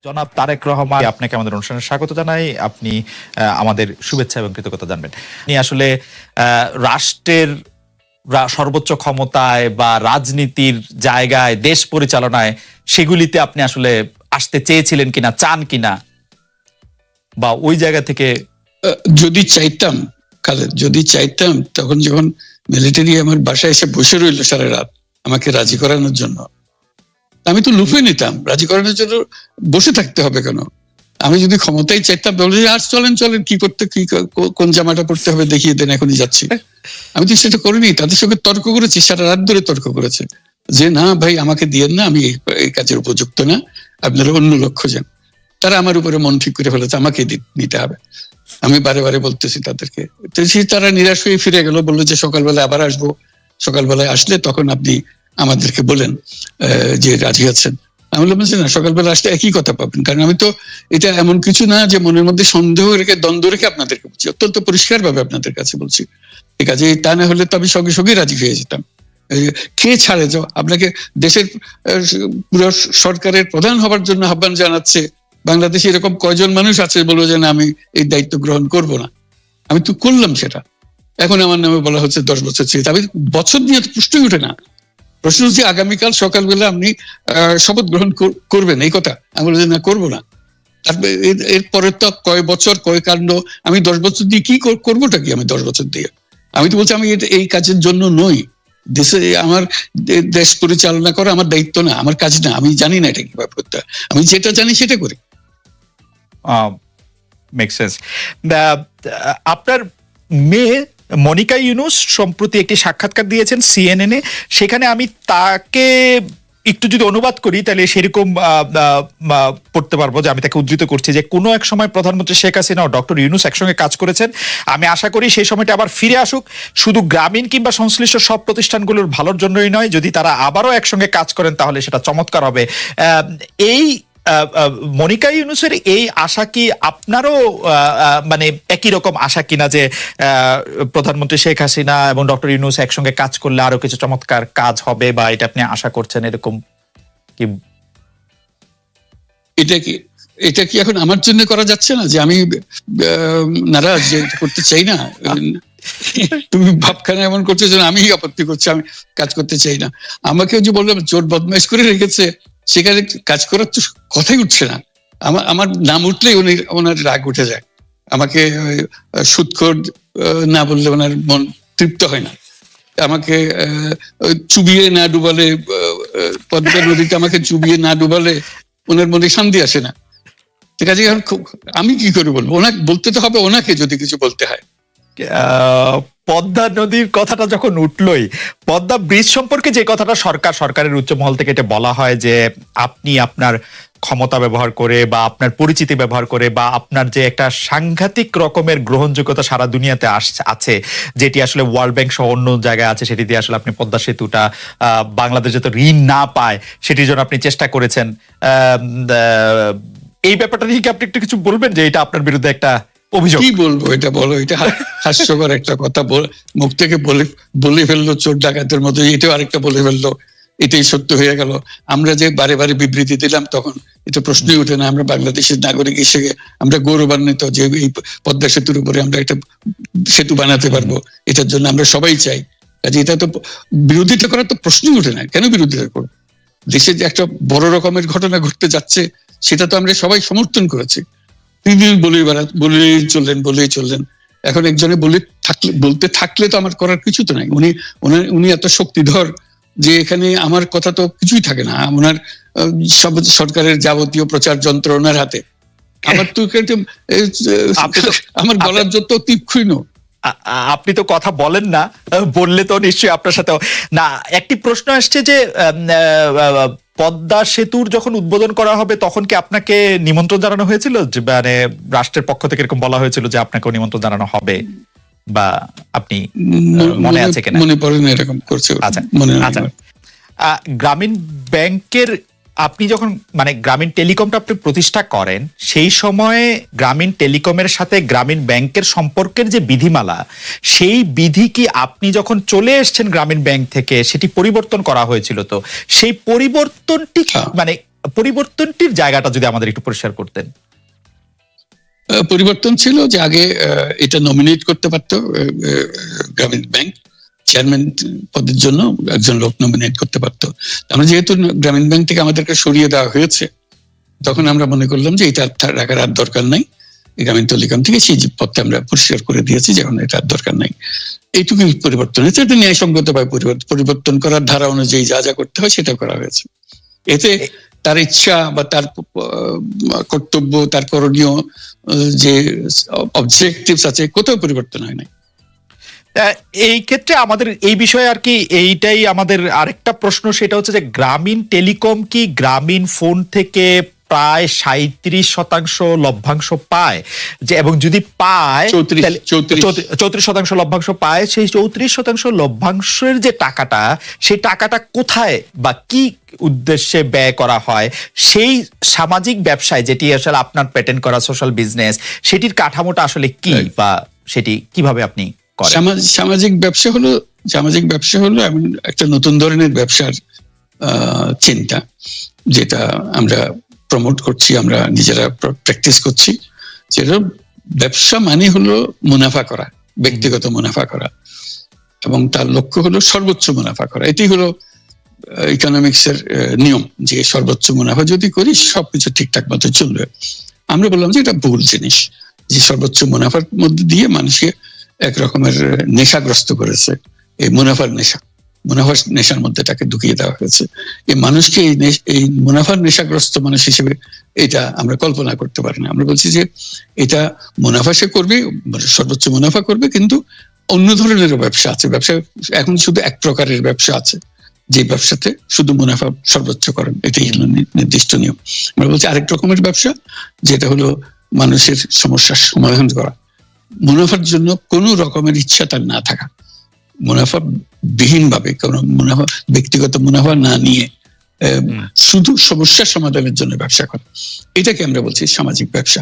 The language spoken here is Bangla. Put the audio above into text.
জনাব তারেক রহমান, আপনাকে আমাদের অনুষ্ঠানে স্বাগত জানাই। আপনি আমাদের শুভেচ্ছা এবং কৃতজ্ঞতা জানবেন। আপনি আসলে রাষ্ট্রের সর্বোচ্চ ক্ষমতায় বা রাজনীতির জায়গায়, দেশ পরিচালনায়, সেগুলিতে আপনি আসলে আসতে চেয়েছিলেন কিনা, চান কিনা, বা ওই জায়গা থেকে? যদি চাইতাম খালেদ, যদি চাইতাম, তখন যখন মিলিটারি আমার বাসায় এসে বসে রইল সারা রাত আমাকে রাজি করানোর জন্য, আমি তো লুফে নিতাম। রাজি করানোর জন্য বসে থাকতে হবে কেন? আমি যদি ক্ষমতায় চাইতাম বলে আর চলেন চলেন, কি করতে, কি কোন জামাটা পড়তে হবে দেখিয়ে দেন, এখনই যাচ্ছি। আমি তো সেটা করিনি। তাদের সঙ্গে তর্ক করেছি, সারা রাত ধরে তর্ক করেছে যে না ভাই, আমাকে দিয়েন না, আমি এই কাজের উপযুক্ত না, আপনারা অন্য লক্ষ্য যান। তারা আমার উপরে মন ঠিক করে ফেলেছে আমাকে নিতে হবে। আমি বারে বারে বলতেছি তাদেরকে, তারা নিরাশ হয়ে ফিরে গেল, বললো যে সকালবেলায় আবার আসবো, সকালবেলায় আসলে তখন আপনি আমাদেরকে বলেন যে রাজি আছেন। আমি বললাম না, সকালবেলা আসলে একই কথা পাবেন, কারণ আমি তো এটা এমন কিছু না যে মনের মধ্যে সন্দেহ রেখে, দ্বন্দ্ব রেখে আপনাদেরকে বলছি, অত্যন্ত পরিষ্কার ভাবে আপনাদের কাছে বলছি। ঠিক আছে, তা না হলে তো আমি সঙ্গে সঙ্গে রাজি হয়ে যেতাম। কে ছাড়ে যাও আপনাকে? দেশের পুরো সরকারের প্রধান হবার জন্য আহ্বান জানাচ্ছে বাংলাদেশে এরকম কয়জন মানুষ আছে বলবো যে না, আমি এই দায়িত্ব গ্রহণ করব না? আমি তো করলাম সেটা। এখন আমার নামে বলা হচ্ছে 10 বছর চেয়ে। আমি বছর নিয়ে তো প্রশ্নই উঠে না। প্রশ্ন হচ্ছে আগামীকাল সকালবেলা আপনি শপথ গ্রহণ করবেন, এই কথা। আমি বলছি না, করবো না। তারপরে এরপরে তো কয় বছর, কয় কাণ্ড। আমি 10 বছর দিয়ে কি করবোটা কি? আমি 10 বছর দিয়ে, আমি তো বলছি আমি এই কাজের জন্য নই। দেশে আমার দেশ পরিচালনা করা আমার দায়িত্ব না, আমার কাজ না। আমি জানি না এটা কিভাবে করতে হয়। আমি যেটা জানি সেটা করি। Make sense. আপনার মেয়ে মনিকা ইউনুস সম্প্রতি একটি সাক্ষাৎকার দিয়েছেন CNN-এ। সেখানে আমি তাকে একটু যদি অনুবাদ করি তাহলে সেরকম পড়তে পারবো, যে আমি তাকে উদ্ধৃত করছি যে কোনো এক সময় প্রধানমন্ত্রী শেখ হাসিনা ও ডক্টর ইউনুস একসঙ্গে কাজ করেছেন। আমি আশা করি সেই সময়টা আবার ফিরে আসুক, শুধু গ্রামীণ কিংবা সংশ্লিষ্ট সব প্রতিষ্ঠানগুলোর ভালোর জন্যই নয়। যদি তারা আবারও একসঙ্গে কাজ করেন তাহলে সেটা চমৎকার হবে। এই মনিকা ইউনুসের এই আশা কি আপনারও মানে একই রকম আশা কিনা, যে প্রধানমন্ত্রী শেখ হাসিনা এবং ডক্টর ইউনুস একসঙ্গে কাজ করলে আরো কিছু চমৎকার কাজ হবে, বা এটা আপনি আশা করছেন এরকম কি? এটা কি এখন আমার জন্য করা যাচ্ছে না যে আমি নারাজ, যে করতে চাই না? তুমি ভাবখানা এমন করছো যে আমি আপত্তি করছি, আমি কাজ করতে চাই না। আমাকেও যে বললাম চোর বদমাইশ করে রেখেছে, সেখানে কাজ করার তো কথাই উঠছে না। আমার নাম উঠলেই ওনার রাগ উঠে যায়। আমাকে সুদখোর না বললে ওনার মন তৃপ্ত হয় না। আমাকে চুবিয়ে না ডুবালে, পদ্মা নদীতে আমাকে চুবিয়ে না ডুবালে ওনার মনে শান্তি আসে না। ঠিক আছে, আমি কি করে বলবো? ওনাকে বলতে তো হবে, ওনাকে যদি কিছু বলতে হয়। পদ্মা নদীর কথাটা যখন উঠলই, পদ্মা ব্রিজ সম্পর্কে যে কথাটা সরকারের উচ্চ মহল থেকে এটা বলা হয় যে আপনি আপনার ক্ষমতা ব্যবহার করে বা আপনার পরিচিতি ব্যবহার করে বা আপনার যে একটা সাংঘাতিক রকমের গ্রহণযোগ্যতা সারা দুনিয়াতে আছে, যেটি আসলে ওয়ার্ল্ড ব্যাংক সহ অন্য জায়গায় আছে, সেটি দিয়ে আসলে আপনি পদ্মা সেতুটা বাংলাদেশ যাতে ঋণ না পায় সেটির জন্য আপনি চেষ্টা করেছেন। এই ব্যাপারটা নিয়ে কি আপনি একটু কিছু বলবেন, যে এটা আপনার বিরুদ্ধে একটা অভিযোগ? কি বলবো, এটা বলো। এটা হাস্যকর একটা কথা, মুখ থেকে বলে ফেললো চোর ডাকাতের মতো। এটাও আরেকটা বলে ফেললো, এটাই সত্য হয়ে গেল। আমরা যে বারে বারে বিবৃতি দিলাম, তখন এটা প্রশ্নই ওঠে না। আমরা বাংলাদেশের নাগরিক হিসেবে আমরা গৌরবান্বিত যে এই পদ্মা সেতুর উপরে আমরা একটা সেতু বানাতে পারবো, এটার জন্য আমরা সবাই চাই। কাজে এটা তো বিরোধিতা করার তো প্রশ্নই ওঠে না। কেন বিরোধিতা করবো? দেশে যে একটা বড় রকমের ঘটনা ঘটতে যাচ্ছে, সেটা তো আমরা সবাই সমর্থন করেছি। তিনি বলেই চললেন। এখন একজনে বলতে থাকলে তো আমার করার কিছু তো নাই। উনি এত শক্তিধর যে এখানে আমার কথা তো কিছুই থাকে না। ওনার সব সরকারের যাবতীয় প্রচার যন্ত্র ওনার হাতে। আমার তো আমার গলার যত তীক্ষ্ণ। আপনি তো কথা বলেন না, বললে তো নিশ্চয়ই আপনার সাথে না। একটি প্রশ্ন আসছে যে পদ্মা সেতুর যখন উদ্বোধন করা হবে তখন কি আপনাকে নিমন্ত্রণ জানানো হয়েছিল? মানে রাষ্ট্রের পক্ষ থেকে এরকম বলা হয়েছিল যে আপনাকেও নিমন্ত্রণ জানানো হবে, বা আপনি মনে আছে কিনা? মনে পড়ে না এরকম করছে। আচ্ছা, গ্রামীণ ব্যাংকের আপনি যখন মানে গ্রামীণ টেলিকমটা আপনি প্রতিষ্ঠা করেন, সেই সময়ে গ্রামীণ টেলিকমের সাথে গ্রামীণ ব্যাংকের সম্পর্কের যে বিধিমালা, সেই বিধি কি আপনি যখন চলে এসেছেন গ্রামীণ ব্যাংক থেকে সেটি পরিবর্তন করা হয়েছিল? তো সেই পরিবর্তনটি মানে পরিবর্তনটির জায়গাটা যদি আমাদের একটু পরিষ্কার করতেন। পরিবর্তন ছিল যে আগে এটা নমিনেট করতে পারতো গ্রামীণ ব্যাংক, চেয়ারম্যান পদের জন্য একজন লোক নমিনেট করতে পারতো। আমরা যেহেতু গ্রামীণ ব্যাংক থেকে আমাদেরকে সরিয়ে দেওয়া হয়েছে, তখন আমরা মনে করলাম যে এটা রাখার আর দরকার নাই, গ্রামীণ টেলিকম থেকে সেই পদটা আমরা পরিষ্কার করে দিয়েছি, যখন এটা আর দরকার নাই। এইটুকুই পরিবর্তন হয়েছে। এটা ন্যায়সঙ্গতভাবে পরিবর্তন করার ধারা অনুযায়ী যা যা করতে হয় সেটা করা হয়েছে। এতে তার ইচ্ছা বা তার কর্তব্য, তার করণীয় যে অবজেক্টিভস আছে, কোথাও পরিবর্তন হয় নাই। এই ক্ষেত্রে আমাদের এই বিষয়ে আর কি এইটাই আমাদের আরেকটা প্রশ্ন, সেটা হচ্ছে যে গ্রামীণ টেলিকম কি গ্রামীণ ফোন থেকে প্রায় 37% লভ্যাংশ পায়, যে এবং যদি পায় 34% লভ্যাংশ পায়, সেই 34% লভ্যাংশের যে টাকাটা, সেই টাকাটা কোথায় বা কি উদ্দেশ্যে ব্যয় করা হয়, সেই সামাজিক ব্যবসায় যেটি আসলে আপনার প্যাটেন্ট করা সোশ্যাল বিজনেস, সেটির কাঠামোটা আসলে কি বা সেটি কিভাবে আপনি করেন? সামাজিক ব্যবসা হলো এমন একটা নতুন ধরনের ব্যবসার চিন্তা, যেটা আমরা প্রমোট করছি, আমরা নিজেরা প্র্যাকটিস করছি। যেটা ব্যবসা মানে হলো মুনাফা করা, ব্যক্তিগত মুনাফা করা, এবং তার লক্ষ্য হলো সর্বোচ্চ মুনাফা করা। এটি হলো ইকোনমিক্স এর নিয়ম, যে সর্বোচ্চ মুনাফা যদি করি সবকিছু ঠিকঠাক মতো চলবে। আমরা বললাম যে এটা ভুল জিনিস, যে সর্বোচ্চ মুনাফার মধ্যে দিয়ে মানুষকে এক রকমের নেশাগ্রস্ত করেছে। এই মুনাফার নেশার মধ্যে তাকে ঢুকিয়ে দেওয়া হয়েছে। এই মানুষকে এই মুনাফার নেশাগ্রস্ত মানুষ হিসেবে এটা আমরা কল্পনা করতে পারি না। আমরা বলছি যে এটা মুনাফা সে করবে, সর্বোচ্চ মুনাফা করবে, কিন্তু অন্য ধরনেরও ব্যবসা আছে। ব্যবসা এখন শুধু এক প্রকারের ব্যবসা আছে, যে ব্যবসাতে শুধু মুনাফা সর্বোচ্চকরণ, এটাই হলো নির্দিষ্ট নিয়ম। আমরা বলছি আরেক রকমের ব্যবসা, যেটা হলো মানুষের সমস্যার সমাধান করা, মুনাফার জন্য কোনো রকমের ইচ্ছা তার না থাকা, মুনাফা বিহীন ভাবে, কোনো মুনাফা, ব্যক্তিগত মুনাফা না নিয়ে শুধু সমস্যার সমাধানের জন্য ব্যবসা করা, এটাকে আমরা বলছি সামাজিক ব্যবসা।